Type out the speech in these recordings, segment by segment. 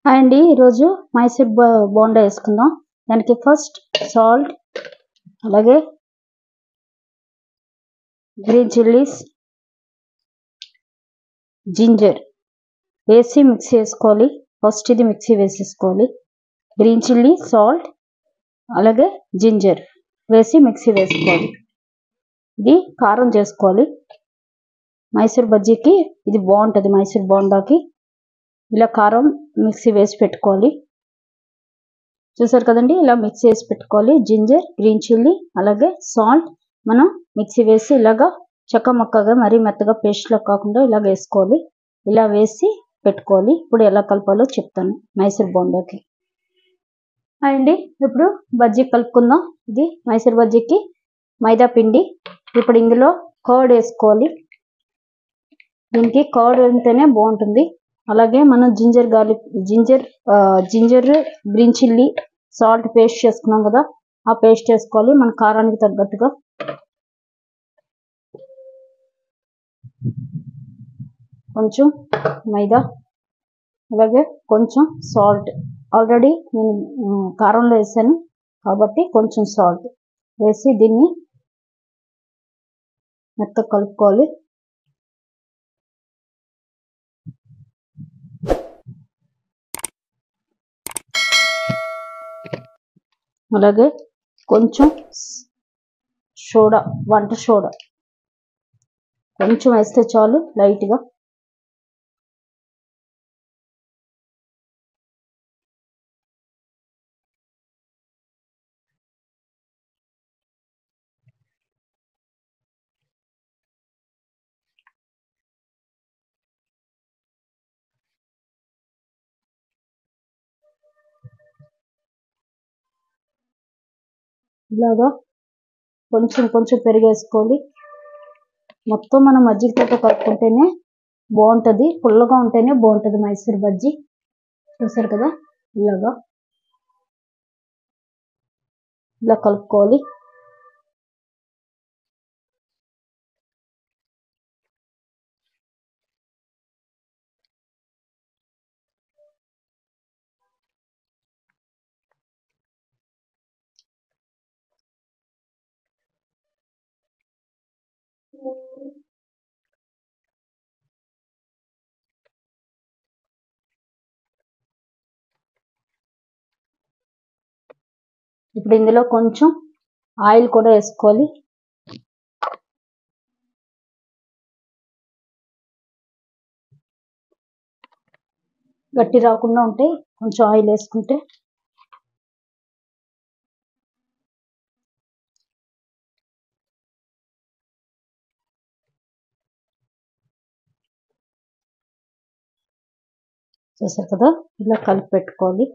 Hi అండి, ఈరోజు మైసూర్ బోండా వేసుకుందాం. దానికి ఫస్ట్ సాల్ట్, అలాగే గ్రీన్ చిల్లీస్, జింజర్ వేసి మిక్సీ వేసుకోవాలి. ఫస్ట్ ఇది మిక్సీ వేసేసుకోవాలి. గ్రీన్ చిల్లీ, సాల్ట్, అలాగే జింజర్ వేసి మిక్సీ వేసుకోవాలి. ఇది కారం చేసుకోవాలి. మైసూర్ బజ్జీకి ఇది బాగుంటుంది. మైసూర్ బోండాకి ఇలా కారం మిక్సీ వేసి పెట్టుకోవాలి. చూసారు కదండి, ఇలా మిక్సీ వేసి పెట్టుకోవాలి. జింజర్, గ్రీన్ చిల్లీ, అలాగే సాల్ట్ మనం మిక్సీ వేసి ఇలాగా చక్కమక్కగా మరీ మెత్తగా పేస్ట్లో కాకుండా ఇలా వేసుకోవాలి. ఇలా వేసి పెట్టుకోవాలి. ఇప్పుడు ఎలా కలపాలో చెప్తాను మైసూర్ బోండాకి. అండి, ఇప్పుడు బజ్జీ కలుపుకుందాం. ఇది మైసూర్ బజ్జీకి మైదా పిండి. ఇప్పుడు ఇందులో కర్డ్ వేసుకోవాలి. దీనికి కర్డ్ ఉంటేనే బాగుంటుంది. అలాగే మనం ginger, green chilli, salt paste చేసుకున్నాం కదా, ఆ పేస్ట్ వేసుకోవాలి మన కారానికి తగ్గట్టుగా. కొంచెం మైదా, అలాగే కొంచెం సాల్ట్. ఆల్రెడీ నేను కారంలో వేసాను కాబట్టి కొంచెం సాల్ట్ వేసి దీన్ని మెత్తగా కలుపుకోవాలి. అలాగే కొంచెం సోడా, వంట సోడా కొంచెం వేస్తే చాలు, లైట్గా. ఇలాగా కొంచెం కొంచెం పెరిగేసుకోవాలి. మొత్తం మనం మజ్జిగతో కలుపుకుంటేనే బాగుంటుంది. పుల్లగా ఉంటేనే బాగుంటుంది మైసూర్ బజ్జీ. చూసారు కదా, ఇలా కలుపుకోవాలి. ఇప్పుడు ఇందులో కొంచెం ఆయిల్ కూడా వేసుకోవాలి. గట్టి రాకుండా ఉంటే కొంచెం ఆయిల్ వేసుకుంటే. చూసారు కదా, ఇలా కలిపి పెట్టుకోవాలి.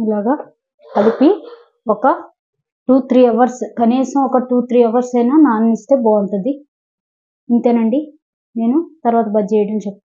ఇలాగా కలిపి ఒక 2-3 అవర్స్, కనీసం ఒక 2-3 అవర్స్ అయినా నాననిస్తే బాగుంటుంది. ఇంతేనండి, నేను తర్వాత బజ్జీ వేయడం చెప్తాను.